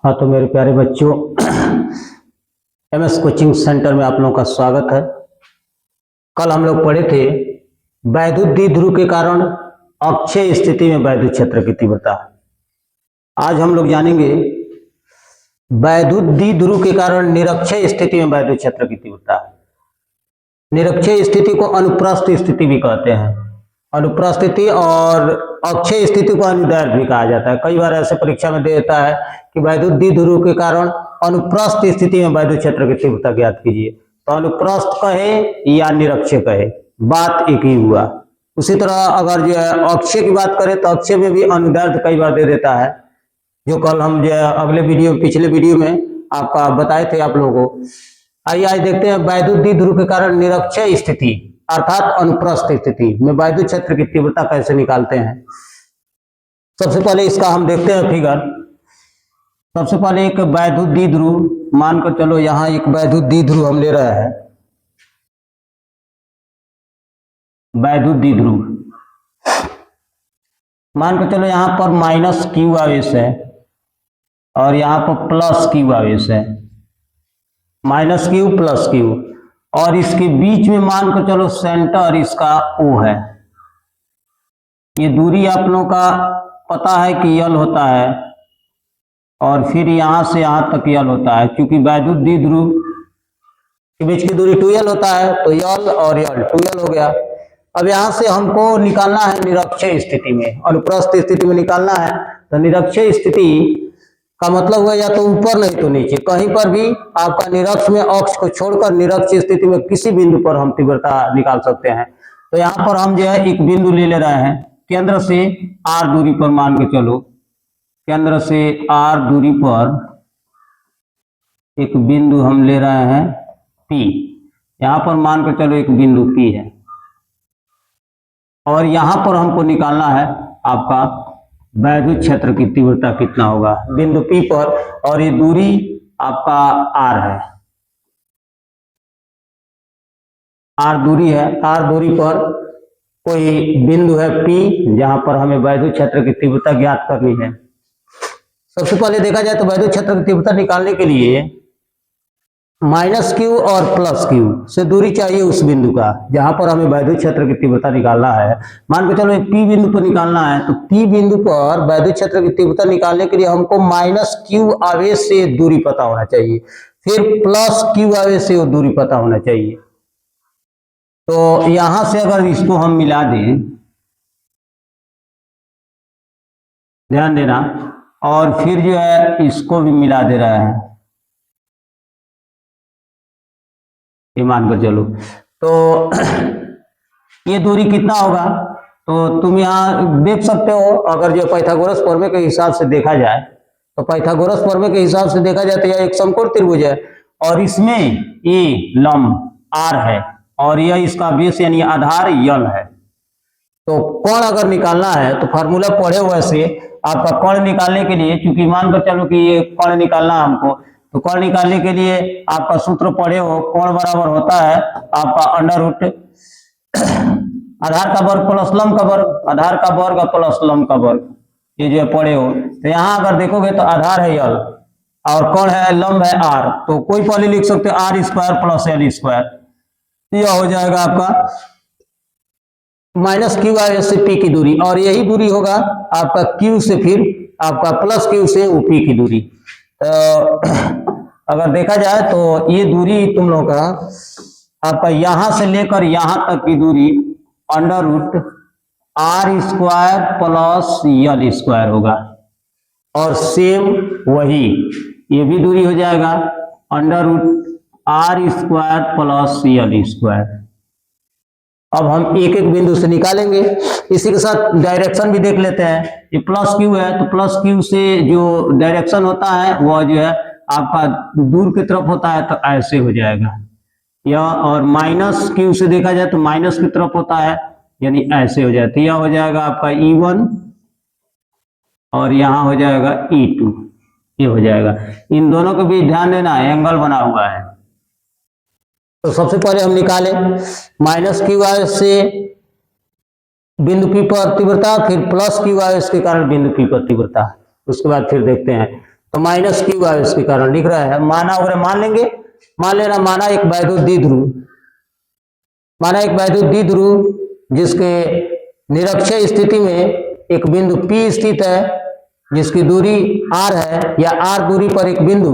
हाँ, तो मेरे प्यारे बच्चों, एमएस कोचिंग सेंटर में आप लोगों का स्वागत है। कल हम लोग पढ़े थे वैद्युत द्विध्रुव के कारण अक्षय स्थिति में वैद्युत क्षेत्र की तीव्रता। आज हम लोग जानेंगे वैद्युत द्विध्रुव के कारण निरक्षय स्थिति में वैद्युत क्षेत्र की तीव्रता। निरक्षय स्थिति को अनुप्रस्थ स्थिति भी कहते हैं। अनुप्रस्थ स्थिति और अक्षय स्थिति को अनुदैर्ध्य भी कहा जाता है। कई बार ऐसे परीक्षा में दे देता है कि वैद्युत द्विध्रुव के कारण अनुप्रस्थ स्थिति में वैद्युत क्षेत्र की तीव्रता ज्ञात कीजिए। तो अनुप्रस्थ कहे या निरक्षय कहे, बात एक ही हुआ। उसी तरह अगर जो है अक्षय की बात करें तो अक्षय में भी अनुदैर्ध्य कई बार दे देता है, जो कल हम जो है पिछले वीडियो में आपका बताए थे आप लोगों को। आइए आज देखते हैं वैद्युत द्विध्रुव के कारण निरक्षय स्थिति अर्थात अनुप्रस्थ स्थिति में वैद्युत क्षेत्र की तीव्रता कैसे निकालते हैं। सबसे पहले इसका हम देखते हैं फिगर। सबसे पहले एक वैद्युत द्विध्रुव मान कर चलो, यहां एक वैद्युत द्विध्रुव हम ले रहे हैं। वैद्युत द्विध्रुव मान कर चलो, यहां पर माइनस क्यू आवेश है और यहां पर प्लस क्यू आवेश है। माइनस क्यू प्लस क्यू, और इसके बीच में मान कर चलो सेंटर इसका O है। ये दूरी आप लोगों का पता है कि L होता है, और फिर यहां से यहां तक L होता है। क्योंकि वैद्युत द्विध्रुव के बीच की दूरी 2L होता है, तो L और L 2L हो गया। अब यहां से हमको निकालना है निरक्षय स्थिति में, अनुप्रस्थ स्थिति में निकालना है। तो निरक्षय स्थिति का मतलब हुआ या तो ऊपर नहीं तो नीचे, कहीं पर भी आपका निरक्ष में अक्ष को छोड़कर निरक्ष स्थिति में किसी बिंदु पर हम तीव्रता निकाल सकते हैं। तो यहाँ पर हम जो है एक बिंदु ले रहे हैं, केंद्र से R दूरी पर मान के चलो, केंद्र से R दूरी पर एक बिंदु हम ले रहे हैं P। यहाँ पर मान के चलो एक बिंदु P है, और यहाँ पर हमको निकालना है आपका वैद्युत क्षेत्र की तीव्रता कितना होगा बिंदु P पर, और ये दूरी आपका R है। R दूरी है, R दूरी पर कोई बिंदु है P, जहां पर हमें वैद्युत क्षेत्र की तीव्रता ज्ञात करनी है। सबसे पहले देखा जाए तो वैद्युत क्षेत्र की तीव्रता निकालने के लिए माइनस क्यू और प्लस क्यू से दूरी चाहिए उस बिंदु का जहां पर हमें वैद्युत क्षेत्र की तीव्रता निकालना है। मान के चलो एक P बिंदु पर निकालना है, तो P बिंदु पर वैद्युत क्षेत्र की तीव्रता निकालने के लिए हमको माइनस क्यू आवेश से दूरी पता होना चाहिए, फिर प्लस क्यू आवेश से दूरी पता होना चाहिए। तो यहां से अगर इसको हम मिला दें, ध्यान देना, और फिर जो है इसको भी मिला दे रहा है, ये मान कर चलो, तो ये दूरी कितना होगा तो तुम यहाँ देख सकते हो। अगर जो पाइथागोरस प्रमेय के हिसाब से देखा जाए, तो पाइथागोरस प्रमेय के हिसाब से देखा जाए तो यह एक समकोण त्रिभुज है, और इसमें ये लंब R है और यह इसका बेस यानी आधार L है। तो कोण अगर निकालना है तो फार्मूला पढ़े हुए से आपका कोण निकालने के लिए, क्योंकि मान कर चलो कि ये कोण निकालना हमको, तो कोण निकालने के लिए आपका सूत्र पढ़े हो, कोण बराबर होता है आपका अंडर रूट आधार का वर्ग प्लस लंब का वर्ग, आधार का वर्ग प्लस लंब का वर्ग, ये जो पढ़े हो। तो यहाँ अगर देखोगे तो आधार है L और कोण है लंब है R, तो कोई पहले लिख सकते हो R square plus L square. यह हो जाएगा आपका माइनस क्यू आवेश से P की दूरी, और यही दूरी होगा आपका Q से, फिर आपका प्लस Q से P की दूरी। तो अगर देखा जाए तो ये दूरी तुम लोग का आपका यहां से लेकर यहां तक की दूरी under root R square plus L square होगा, और सेम वही ये भी दूरी हो जाएगा under root R square plus L square. अब हम एक एक बिंदु से निकालेंगे, इसी के साथ डायरेक्शन भी देख लेते हैं। ये प्लस क्यू है, तो प्लस क्यू से जो डायरेक्शन होता है वह जो है आपका दूर की तरफ होता है, तो ऐसे हो जाएगा यह, और माइनस क्यू से देखा जाए तो माइनस की तरफ होता है, यानी ऐसे हो जाए। तो यह हो जाएगा आपका E1 और यहाँ हो जाएगा E2, ये हो जाएगा। इन दोनों के बीच ध्यान देना है एंगल बना हुआ है। तो सबसे पहले हम निकालें माइनस क्यू आवेश से बिंदु P पर तीव्रता, फिर प्लस क्यू आवेश के कारण बिंदु P पर तीव्रता, उसके बाद फिर देखते हैं। तो माइनस क्यू आवेश के कारण लिख रहा है। माना वगैरह मान लेंगे, मान लेना माना एक वैद्युत द्विध्रुव, माना एक वैद्युत द्विध्रुव जिसके निरक्षीय स्थिति में एक बिंदु P स्थित है, जिसकी दूरी r है, या r दूरी पर एक बिंदु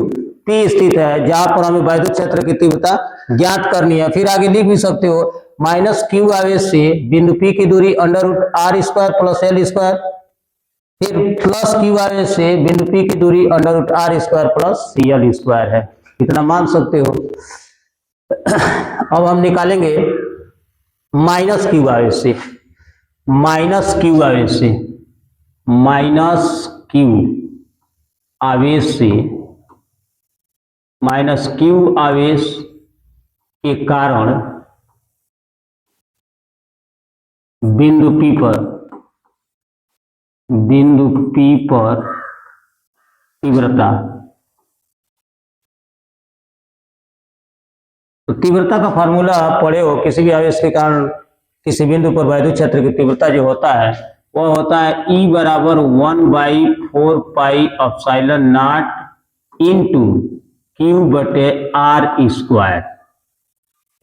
P स्थित है जहां पर हमें वैद्युत क्षेत्र की तीव्रता ज्ञात करनी है। फिर आगे लिख भी सकते हो माइनस क्यू आवेश से बिंदु P की दूरी √r² प्लस l स्क्वायर, फिर प्लस क्यू आवेश से बिंदु P की दूरी √r² प्लस l स्क्वायर है। इतना मान सकते हो। अब हम निकालेंगे माइनस क्यू आवेश से, माइनस क्यू आवेश से, माइनस क्यू आवेश से, माइनस क्यू आवेश के कारण बिंदु P पर, बिंदु P पर तीव्रता, तो तीव्रता का फॉर्मूला पढ़े हो, किसी भी आवेश के कारण किसी बिंदु पर वैद्युत क्षेत्र की तीव्रता जो होता है वह होता है E बराबर 1/4 pi epsilon naught into Q बटे r स्क्वायर,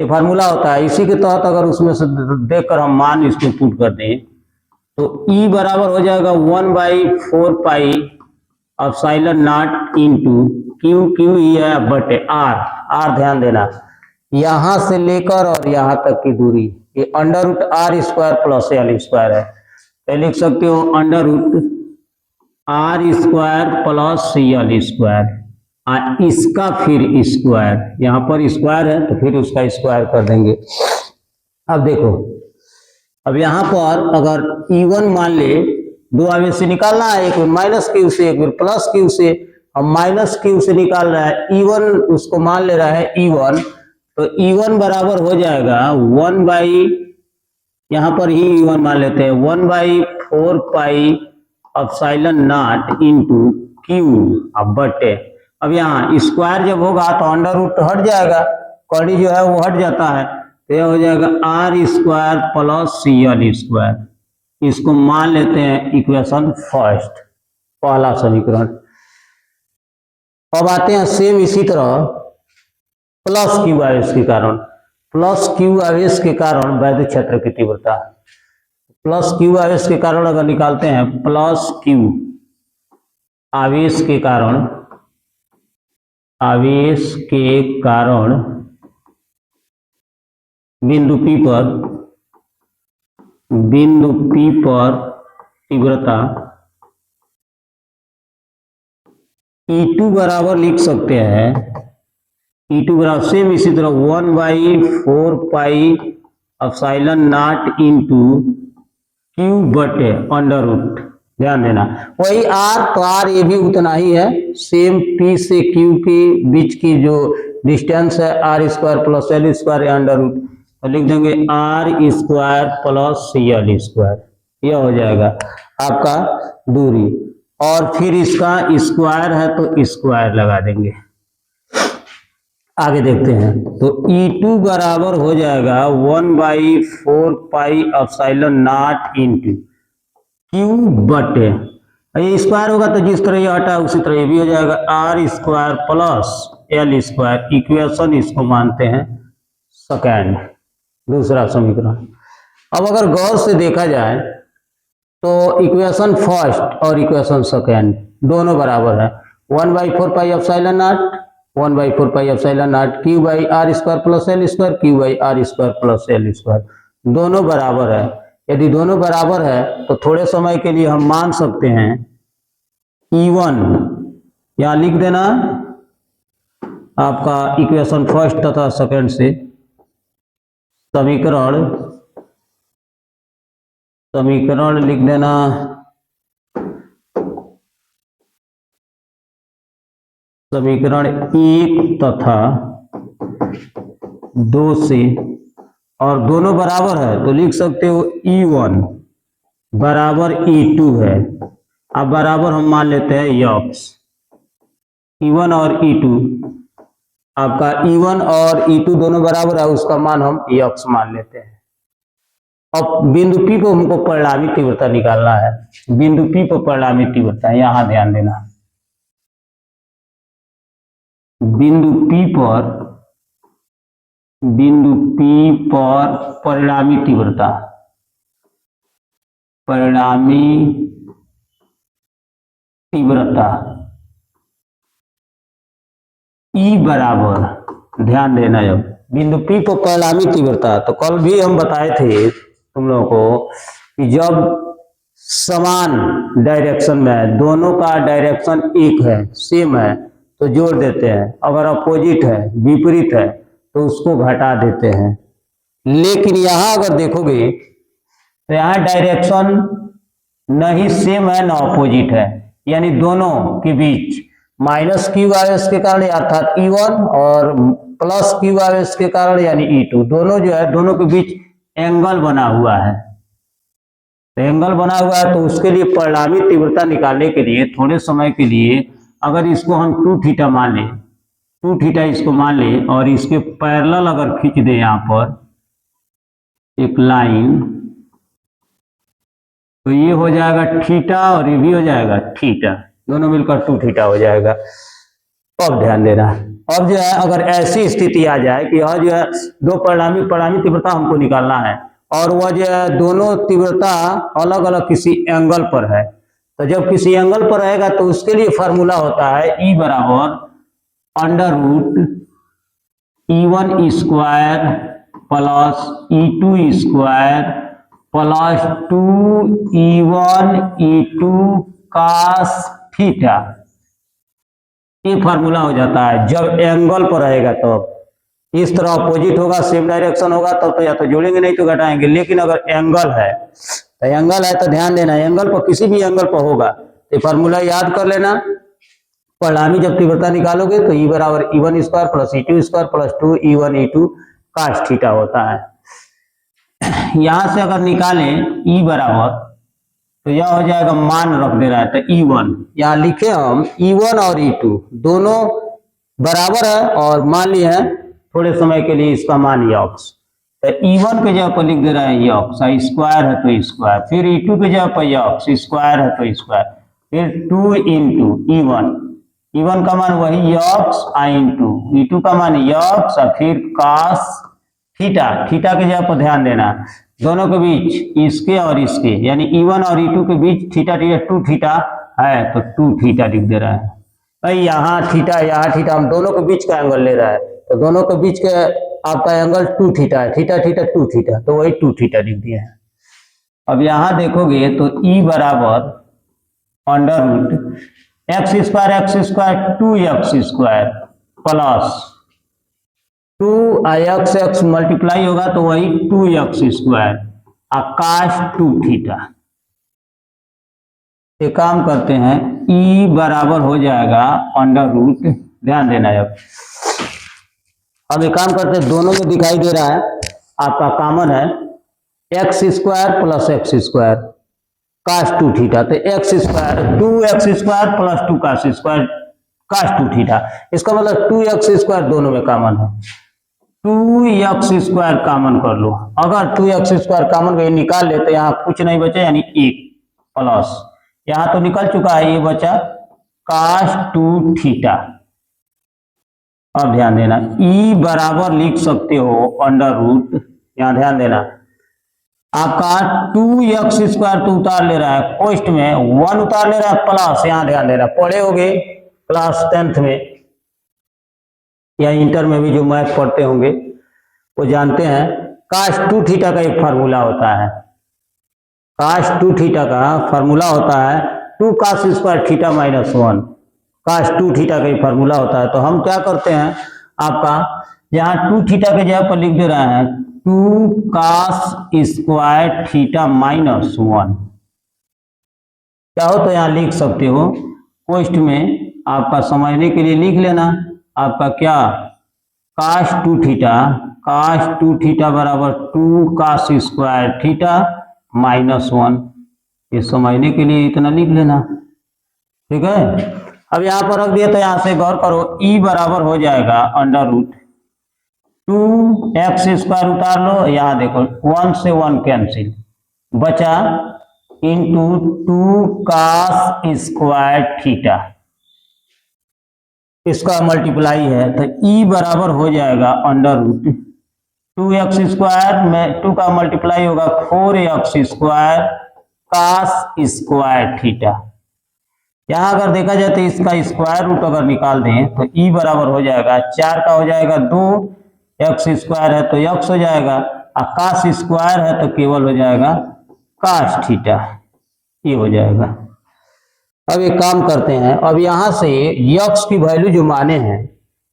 ये फार्मूला होता है। इसी के तहत अगर उसमें से देखकर हम मान इसको पुट कर दें तो E बराबर हो जाएगा 1/4 pi epsilon naught into Q, Q ही है, बटे r ध्यान देना यहां से लेकर और यहां तक की दूरी ये √r² प्लस l स्क्वायर है। तो लिख सकते हो √r² प्लस l स्क्वायर, इसका फिर स्क्वायर, यहां पर स्क्वायर है तो फिर उसका स्क्वायर कर देंगे। अब देखो, अब यहां पर अगर E1 मान ले, दो आवेश से निकालना है, एक माइनस क्यू से एक प्लस क्यू से। हम माइनस क्यू से निकाल रहा है E1, उसको मान ले रहा है E1, तो E1 बराबर हो जाएगा 1 यहां पर ही E1 मान लेते हैं 1/4 pi epsilon naught into Q अब बटे, अब यहाँ स्क्वायर जब होगा तो अंडर रूट हट जाएगा, कड़ी जो है वो हट जाता है, तो यह हो जाएगा r² प्लस l स्क्वायर। इसको मान लेते हैं इक्वेशन फर्स्ट, पहला समीकरण। अब आते हैं सेम इसी तरह प्लस क्यू आवेश के कारण, प्लस क्यू आवेश के कारण वैद्युत क्षेत्र की तीव्रता, प्लस क्यू आवेश के कारण अगर निकालते हैं प्लस क्यू आवेश के कारण, आवेश के कारण बिंदु P पर, बिंदु P पर तीव्रता E2 बराबर लिख सकते हैं, E2 बराबर सेम इसी तरह 1/4 pi epsilon naught into Q बटे अंडर रूट, ध्यान देना वही r, तो r ये भी उतना ही है, सेम P से Q के बीच की जो डिस्टेंस है r² plus l square under root, तो लिख देंगे r² प्लस l स्क्वायर, यह हो जाएगा आपका दूरी, और फिर इसका स्क्वायर है तो स्क्वायर लगा देंगे। आगे देखते हैं, तो E2 बराबर हो जाएगा 1/4 pi epsilon naught into Q बटे, ये स्क्वायर होगा तो जिस तरह ये हटा उसी तरह ये भी हो जाएगा r² plus l square. Equation इसको मानते हैं सेकेंड, दूसरा समीकरण। अब अगर गौर से देखा जाए तो इक्वेशन फर्स्ट और इक्वेशन सेकेंड दोनों बराबर है, 1/4 pi epsilon not, 1/4 pi epsilon not Q by r² plus l square, Q by r² plus l square, दोनों बराबर है। यदि दोनों बराबर है तो थोड़े समय के लिए हम मान सकते हैं E1 यहां लिख देना आपका इक्वेशन फर्स्ट तथा सेकेंड से, समीकरण लिख देना समीकरण 1 तथा 2 से, और दोनों बराबर है तो लिख सकते हो E1 बराबर E2 है। अब बराबर हम मान लेते हैं यक्स, E1 और E2, आपका E1 और E2 दोनों बराबर है, उसका मान हम यक्स मान लेते हैं। अब बिंदु P को हमको परिणामी तीव्रता निकालना है, बिंदु P पर परिणामी तीव्रता, यहां ध्यान देना बिंदु P पर परिणामी तीव्रता E बराबर, ध्यान देना, जब बिंदु P पर परिणामी तीव्रता, तो कल भी हम बताए थे तुम लोगों को कि जब समान डायरेक्शन में है, दोनों का डायरेक्शन एक है, सेम है, तो जोड़ देते हैं। अगर अपोजिट है, विपरीत है, तो उसको घटा देते हैं। लेकिन यहाँ अगर देखोगे तो यहाँ डायरेक्शन नहीं सेम है ना अपोजिट है, यानी दोनों के बीच माइनस क्यू आवेश के कारण अर्थात E1 और प्लस क्यू आवेश के कारण यानी E2, दोनों जो है, दोनों के बीच एंगल बना हुआ है। तो एंगल बना हुआ है, तो उसके लिए परिणामी तीव्रता निकालने के लिए थोड़े समय के लिए अगर इसको हम 2 थीटा मान लें, 2 थीटा इसको मान लें, और इसके पैरेलल अगर खींच दें यहाँ पर एक लाइन, तो ये हो जाएगा थीटा और ये भी हो जाएगा थीटा, दोनों मिलकर 2 थीटा हो जाएगा। अब ध्यान देना, अब जो है अगर ऐसी स्थिति आ जाए कि यह जो है दो परिणामी तीव्रता हमको निकालना है, और वह जो है दोनों तीव्रता अलग अलग किसी एंगल पर है, तो जब किसी एंगल पर रहेगा तो उसके लिए फॉर्मूला होता है E बराबर under root E1 square plus E2 square plus 2E1 E2 cos theta. ये फार्मूला हो जाता है जब एंगल पर रहेगा। तो इस तरह अपोजिट होगा, सेम डायरेक्शन होगा, तब तो या तो जोड़ेंगे नहीं तो घटाएंगे। लेकिन अगर एंगल है तो ध्यान देना, एंगल पर किसी भी एंगल पर होगा तो फार्मूला याद कर लेना। परिणामी जब तीव्रता निकालोगे तो E बराबर E1 square plus E2 square plus 2E1 E2 cos theta होता है। यहां से अगर निकालें E बराबर, तो यह हो जाएगा, मान रख दे रहा है तो E1, यहाँ लिखे हम E1 और E2 दोनों बराबर है, और मान लिए हैं थोड़े समय के लिए इसका मान यक्स, तो E1 के जगह पर लिख दे रहा है यक्स, स्क्वायर है तो स्क्वायर, फिर E2 के जगह पर यक्स, स्क्वायर है तो स्क्वायर, फिर 2 इंटू E1 का मान वही यक्स इंटू E2 का मान यक्स, और फिर cos थीटा के जगह पर ध्यान देना, दोनों के बीच इसके और इसके यानी E1 और E2 के बीच थीटा 2 थीटा है, तो 2 थीटा लिख दे रहा है भाई। यहाँ थीटा हम दोनों के बीच का एंगल ले रहा है, तो दोनों के बीच का आपका एंगल 2 थीटा है, थीटा 2 थीटा, तो वही 2 थीटा लिख दिया है। अब यहाँ देखोगे तो E बराबर under root x square 2x square plus 2x multiply होगा तो वही 2x स्क्वायर cos 2 थीटा। एक काम करते हैं, E बराबर हो जाएगा अंडर रूट, ध्यान देना। अब एक काम करते हैं, दोनों में दिखाई दे रहा है आपका कॉमन है x square plus x square cos 2 theta, तो x square 2x square plus 2 cos square cos 2 theta, इसका मतलब 2x स्क्वायर दोनों में कॉमन है, 2x स्क्वायर कॉमन कर लो। अगर 2x स्क्वायर कॉमन को निकाल ले तो यहाँ कुछ नहीं बचा, यानी 1 प्लस, यहाँ तो निकल चुका है, ये बचा cos 2 थीटा। अब ध्यान देना, E बराबर लिख सकते हो अंडर रूट, यहाँ ध्यान देना, आपका 2x स्क्वायर तो उतार ले रहा है, कोष्ट में 1 उतार ले रहा है, प्लस, यहाँ ध्यान देना, पढ़े होगे क्लास 10th में या इंटर में भी जो मैथ पढ़ते होंगे वो जानते हैं, cos 2 थीटा का एक फार्मूला होता है, cos 2 थीटा का फार्मूला होता है 2 cos square theta minus 1, cos 2 theta का एक फार्मूला होता है। तो हम क्या करते हैं, आपका यहाँ 2 थीटा के जगह पर लिख दे रहा है 2 cos स्क्वायर थीटा माइनस 1, क्या हो तो यहाँ लिख सकते हो, पोस्ट में आपका समझने के लिए लिख लेना, आपका क्या cos 2 थीटा बराबर 2 cos स्क्वायर थीटा माइनस 1, ये समझने के लिए इतना लिख लेना, ठीक है। अब यहाँ पर रख दिया, तो यहाँ से गौर करो, E बराबर हो जाएगा अंडर रूट 2x स्क्वायर उतार लो, यहाँ देखो 1 से 1 कैंसिल, बचा इंटू 2 cos स्क्वायर थीटा, इसका मल्टीप्लाई है, तो ई बराबर हो जाएगा अंडर रूट 2x² में 2 का मल्टीप्लाई होगा 4x² cos स्क्वायर थीटा। यहाँ अगर देखा जाए तो इसका स्क्वायर रूट अगर निकाल दें तो ई बराबर हो जाएगा 4 का हो जाएगा 2, x² है तो x हो जाएगा, और cos स्क्वायर है तो केवल हो जाएगा cos थीटा, ये हो जाएगा। अब एक काम करते हैं, अब यहाँ से x की वैल्यू जो माने हैं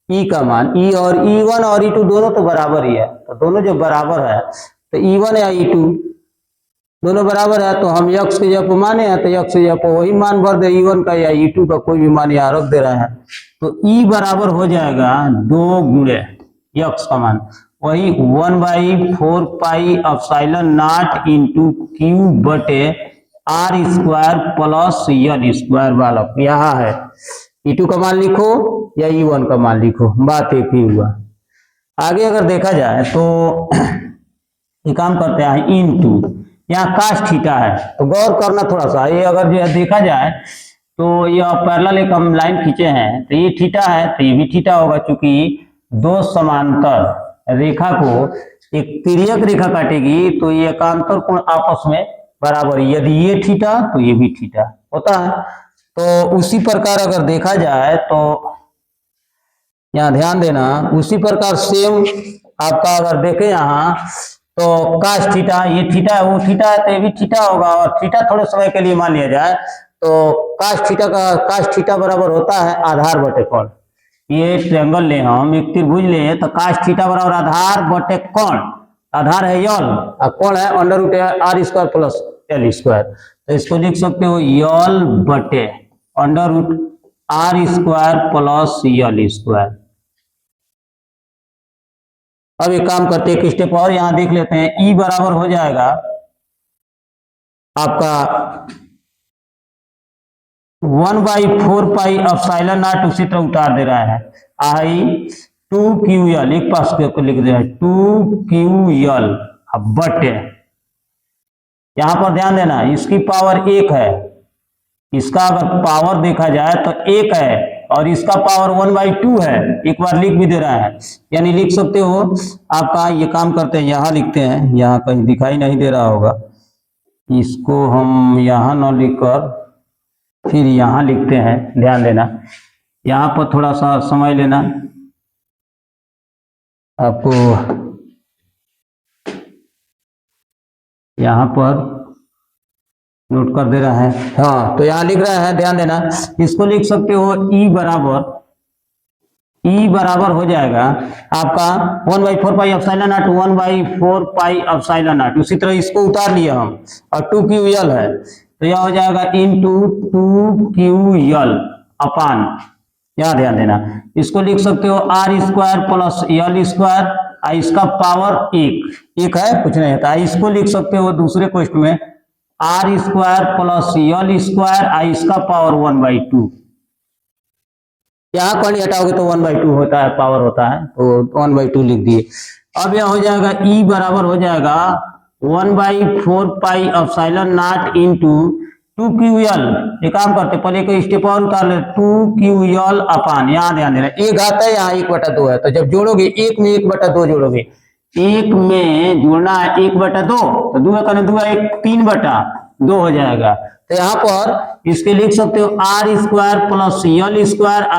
e का मान, e और e1 और e2 दोनों तो बराबर ही है, तो दोनों जब बराबर है तो e1 या e2 दोनों बराबर है, तो हम x के जगह माने हैं तो x के जगह वही मान भर दे, e1 का या e2 का कोई भी मान यहाँ रख दे रहा है, तो e बराबर हो जाएगा 2 गुणे x का मान, वही 1/4 pi epsilon naught into Q बटे r² प्लस l² वाला यहाँ है। e2 का मान लिखो या e1 का मान लिखो, बात एक ही हुआ। आगे अगर देखा जाए तो ये काम करते हैं इंटू, यहाँ cos थीटा है तो गौर करना थोड़ा सा, ये अगर जो है देखा जाए तो यह पैरेलल एक हम लाइन खींचे हैं तो ये थीटा है तो ये भी थीटा होगा, क्योंकि दो समांतर रेखा को एक तिर्यक रेखा काटेगी तो ये एकांतर कोण आपस में बराबर, यदि ये थीटा तो ये भी थीटा होता है। तो उसी प्रकार अगर देखा जाए तो यहाँ ध्यान देना, उसी प्रकार सेम आपका अगर देखें यहाँ तो cos थीटा, ये थीटा है वो थीटा है तो ये भी थीटा होगा, और थीटा थोड़े समय के लिए मान लिया जाए तो cos थीटा बराबर होता है आधार बटे कोण। ये ट्रायंगल ले हम एक त्रिभुज ले तो cos थीटा बराबर आधार बटे कोण, आधार है यल और कोण है under root r² plus l², तो इसको लिख सकते हो यल बटे under root r² plus l²। अब एक काम करते हैं, एक स्टेप और यहां देख लेते हैं, ई बराबर हो जाएगा आपका 1/4 पाई एप्सिलॉन नॉट, उसी तरह उतार दे रहा है I2QL, एक पास को लिख दे रहा है 2QL बटे, यहां पर ध्यान देना इसकी पावर 1 है, इसका अगर पावर देखा जाए तो 1 है और इसका पावर 1/2 है, एक बार लिख भी दे रहा है, यानी लिख सकते हो आपका, ये काम करते हैं यहां लिखते हैं, यहां कहीं दिखाई नहीं दे रहा होगा, इसको हम यहां न लिखकर फिर यहां लिखते हैं, ध्यान देना यहां पर थोड़ा सा समय लेना, आपको यहां पर नोट कर दे रहा है, हाँ तो यहां लिख रहा है, ध्यान देना इसको लिख सकते हो ई बराबर हो जाएगा आपका 1/4 pi epsilon not 1/4 pi epsilon not, उसी तरह इसको उतार लिया हम और 2QL है तो यह हो जाएगा इनटू 2QL अपान, यहां ध्यान देना इसको लिख सकते हो r² प्लस l², इसका पावर 1 है कुछ नहीं होता, इसको लिख सकते हो दूसरे क्वेश्चन में r² प्लस l², इसका पावर 1/2, यहाँ कौन हटाओगे तो 1/2 होता है, पावर होता है तो 1/2 लिख दिए। अब यह हो जाएगा ई बराबर हो जाएगा 1/4 pi epsilon naught into 2QL, ये काम करते पहले एक स्टेप और उतार ले 2QL अपान, यहाँ ध्यान देना एक घात है यहाँ 1/2 है, तो जब जोड़ोगे एक में 1/2 जोड़ोगे, एक में जोड़ना है 1/2 तो 2 करने 2 1 3/2 हो जाएगा, तो यहाँ पर इसके लिख सकते हो r² प्लस l²,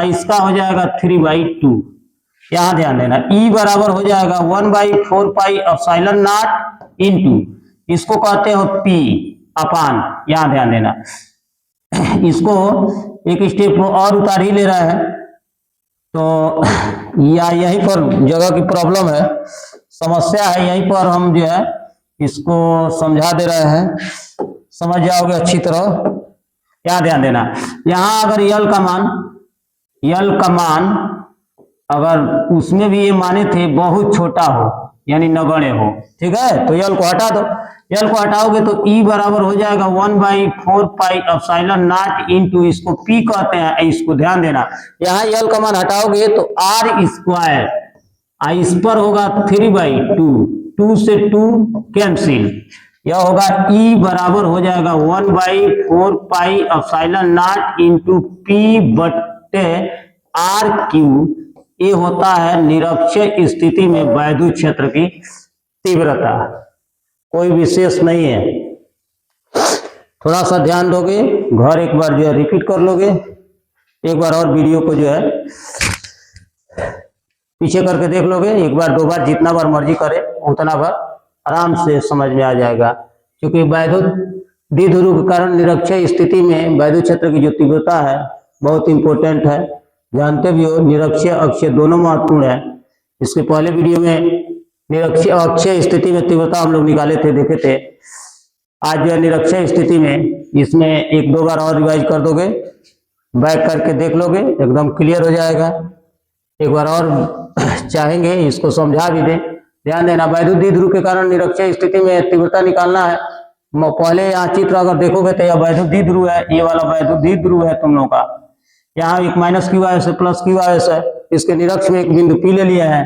इसका हो जाएगा 3/2, यहाँ ध्यान देना ई बराबर हो जाएगा 1/4 पाई एप्सिलॉन नॉट इंटू, इसको कहते हो p अपान, यहाँ ध्यान देना इसको एक स्टेप और उतार ही ले रहा है, तो या यहीं पर जगह की प्रॉब्लम है, समस्या है, यहीं पर हम जो है इसको समझा दे रहे हैं, समझ जाओगे अच्छी तरह। यहाँ ध्यान देना यहाँ अगर यल का मान अगर उसमें भी ये माने थे बहुत छोटा हो यानी नगण्य हो, ठीक है, तो यल को हटा दो, यल को हटाओगे तो ई बराबर हो जाएगा 1/4 पाई एप्सिलॉन नॉट इंटू, इसको पी कहते हैं, इसको ध्यान देना यहाँ यल का मान हटाओगे तो r², इस पर होगा 3/2, 2 से 2 कैंसिल, यह होगा ई बराबर हो जाएगा 1/4 pi epsilon naught into P बटे आर क्यू ये होता है निरक्षीय स्थिति में वैद्युत क्षेत्र की तीव्रता, कोई विशेष नहीं है। थोड़ा सा ध्यान दोगे, घर एक बार जो है रिपीट कर लोगे, एक बार और वीडियो को जो है पीछे करके देख लोगे, एक बार दो बार, जितना बार मर्जी करे उतना बार, आराम से समझ में आ जाएगा। क्योंकि वैद्युत द्विध्रुव के कारण निरक्षीय स्थिति में वैद्युत क्षेत्र की जो तीव्रता है बहुत इंपॉर्टेंट है। जानते भी हो निरक्षीय अक्षीय दोनों महत्वपूर्ण है। इसके पहले वीडियो में निरक्षीय अक्षीय स्थिति में तीव्रता हम लोग निकाले थे, देखे थे। आज जो है निरक्षीय स्थिति में इसमें एक दो बार और रिवाइज कर दोगे, बैक करके देख लोगे, एकदम क्लियर हो जाएगा। एक बार और चाहेंगे इसको समझा भी दें, ध्यान देना। वैद्युत द्विध्रुव के कारण निरक्षीय स्थिति में तीव्रता निकालना है। पहले यहाँ चित्र अगर देखोगे तो यह वैद्युत द्विध्रुव है, ये वाला वैद्युत द्विध्रुव है तुम लोग का। यहाँ एक माइनस क्यू आयस है, प्लस क्यू आयस है, इसके निरक्ष में एक बिंदु पी ले लिया है।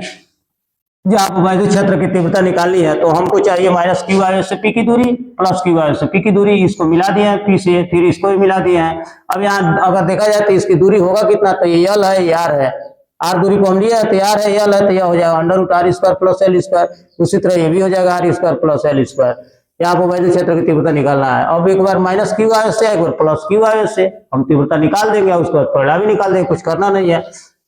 जब वैद्युत क्षेत्र की तीव्रता निकालनी है तो हमको चाहिए माइनस क्यू आयस से पी की दूरी, प्लस क्यू आयस से पी की दूरी, इसको मिला दिए हैं पी से, फिर इसको भी मिला दिए हैं। अब यहाँ अगर देखा जाए तो इसकी दूरी होगा कितना, तो ये यल है, ये आर है। आर दूरी को हम लिया है तो आर है, यल है, तो यह हो जाएगा under root R square plus L square. उसी तरह ये भी हो जाएगा R square plus L square. यहाँ पर वैद्युत क्षेत्र की तीव्रता निकालना है। अब एक बार माइनस क्यू आयस से, एक बार प्लस क्यू आयस से हम तीव्रता निकाल देंगे, उसके बाद परिणाम भी निकाल देंगे, कुछ करना नहीं है।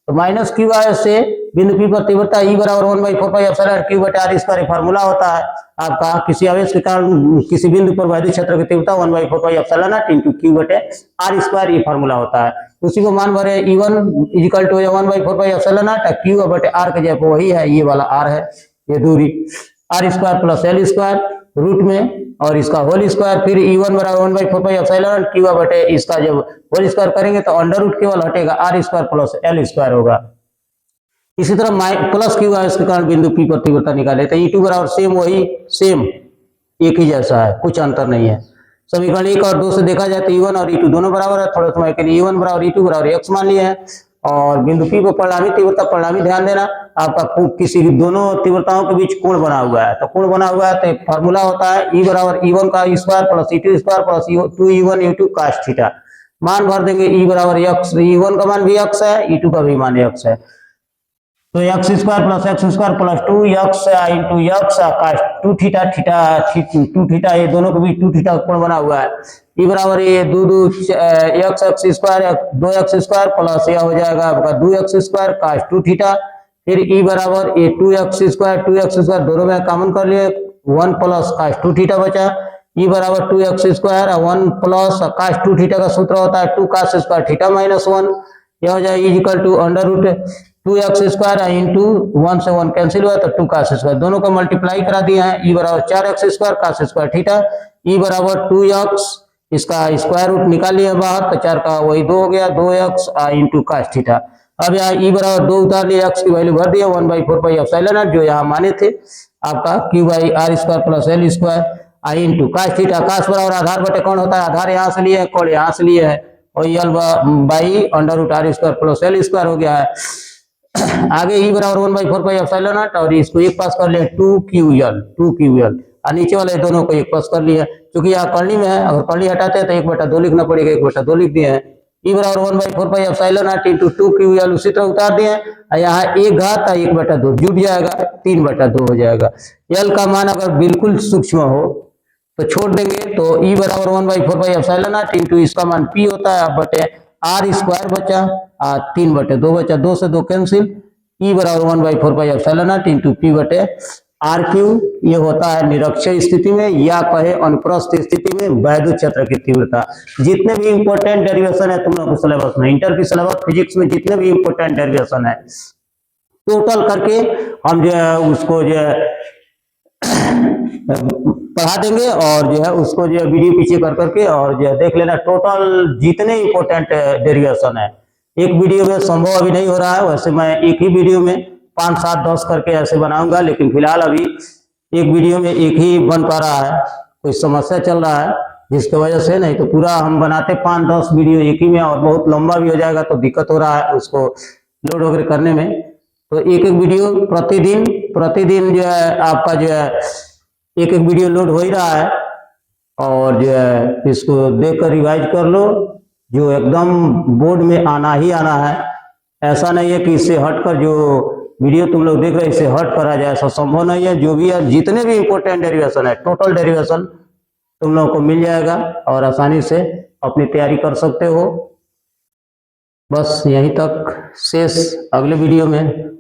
तो माइनस क्यू आयस से बिंदु पी पर तीव्रता ई बराबर 1/4 पाई एप्सिलॉन क्यू बटे आर स्क्वायर फार्मूला होता है आपका। किसी आवेश के कारण किसी बिंदु पर वैद्युत क्षेत्र की तीव्रता 1/4 पाई एप्सिलॉन इंटू क्यू बटे आर स्क्वायर ये फार्मूला होता है। उसी को मान भरे E1 equal to 1/4 pi epsilon Q बटे आर के जगह वही है, ये वाला आर है, ये दूरी R square plus L square root में और इसका होल स्क्वायर, फिर E1 बराबर 1/4 पाई एप्सिलॉन क्यू बटे इसका जब होल स्क्वायर करेंगे तो अंडर रूट केवल हटेगा, R square plus L square होगा। इसी तरह प्लस क्यू आयस के कारण बिंदु पी पर तीव्रता निकाले तो E2 बराबर सेम वही, सेम एक ही जैसा है, कुछ अंतर नहीं है। समीकरण 1 और 2 से देखा जाए तो E1 और E2 दोनों बराबर है। थोड़े समय के लिए E1 बराबर E2 बराबर x मान लिया है और बिंदु P पर परिणामी तीव्रता, परिणामी ध्यान देना आपका किसी दोनों तीव्रताओं के बीच कोण बना हुआ है, तो कोण बना हुआ है तो फार्मूला होता है E बराबर E1 का square plus E2 square plus 2E1 U2 cos theta. मान भर देंगे E बराबर x, E1 का मान भी x है, E2 का भी मान x है, तो x square plus 2x into x cos 2 theta, theta 2 theta, ये दोनों के बीच 2 थीटा का कोण बना हुआ है। ई बराबर ये 2x स्क्वायर प्लस यह हो जाएगा आपका 2x स्क्वायर cos 2 थीटा, फिर ई बराबर ये 2x स्क्वायर दोनों में कॉमन कर लिए, 1 प्लस cos 2 थीटा बचा। ई बराबर 2x square 1 plus cos 2 theta का सूत्र होता है 2 cos स्क्वायर थीटा माइनस 1, यह हो जाएगा equal to under root 2x square into 1 से 1 कैंसिल हुआ तो 2 cos स्क्वायर, दोनों को मल्टीप्लाई करा दिए हैं। ई बराबर 4x square cos square theta, E बराबर 2x, इसका स्क्वायर रूट निकाल लिया बाहर तो 4 का वही 2 हो गया, 2x इंटू cos थीटा। अब यहाँ ई बराबर 2 उतार लिया, x की वैल्यू भर दिया 1/4 पाई एप्सिलॉन जो यहाँ माने थे आपका q by R square plus L square I into cos theta. cos बराबर आधार बटे कौन होता है, आधार यहाँ से लिए है, कोण यहाँ से लिए है, और L by under root R square plus L square हो गया है। आगे ई बराबर 1/4 पाई एप्सिलॉन और इसको एक पास कर लिया 2ql और नीचे वाले दोनों को एक पास कर लिया। क्योंकि यहाँ कर्णी में है, अगर कर्णी हटाते हैं तो 1/2 लिखना पड़ेगा, 1/2 लिख दिए हैं। ई बराबर 1/4 पाई एप्सिलॉन इंटू 2ql उसी तरह उतार दिए हैं। यहाँ 1 घात 1/2 जुट जाएगा, 3/2 हो जाएगा। यल का मान अगर बिल्कुल सूक्ष्म हो तो छोड़ देंगे, तो ई बराबर 1/4 पाई एप्सिलॉन इंटू इसका मान p होता है बटे आर स्क्वायर बचा 3/2 बचा, 2 से 2 कैंसिल, ई बराबर 1/4 पाई एप्सिलॉन इंटू पी बटे आर क्यू। ये होता है निरक्षीय स्थिति में या कहे अनुप्रस्थ स्थिति में वैद्युत क्षेत्र की तीव्रता। जितने भी इंपॉर्टेंट डेरिवेशन है तुम लोग के सिलेबस में, इंटर की सिलेबस फिजिक्स में जितने भी इंपॉर्टेंट डेरिवेशन है टोटल करके हम जो है उसको जो है पढ़ा देंगे और जो है उसको जो है वीडियो पीछे कर करके और जो है देख लेना टोटल जितने इंपॉर्टेंट डेरिवेशन है। एक वीडियो में संभव अभी नहीं हो रहा है, वैसे मैं एक ही वीडियो में 5, 7, 10 करके ऐसे बनाऊंगा, लेकिन फिलहाल अभी एक वीडियो में एक ही बन पा रहा है, कोई समस्या चल रहा है जिसकी वजह से, नहीं तो पूरा हम बनाते 5, 10 वीडियो एक ही में और बहुत लंबा भी हो जाएगा तो दिक्कत हो रहा है उसको लोड वगैरह करने में। तो एक वीडियो प्रतिदिन जो है आपका जो है एक वीडियो लोड हो ही रहा है और जो है इसको देखकर रिवाइज कर लो, जो एकदम बोर्ड में आना ही आना है, ऐसा नहीं है कि इससे हटकर जो वीडियो तुम लोग देख रहे हैं इससे हट कर आ जाए, ऐसा संभव नहीं है। जो भी है, जितने भी इंपॉर्टेंट डेरिवेशन है, टोटल डेरिवेशन तुम लोगों को मिल जाएगा और आसानी से अपनी तैयारी कर सकते हो। बस यहीं तक, शेष अगले वीडियो में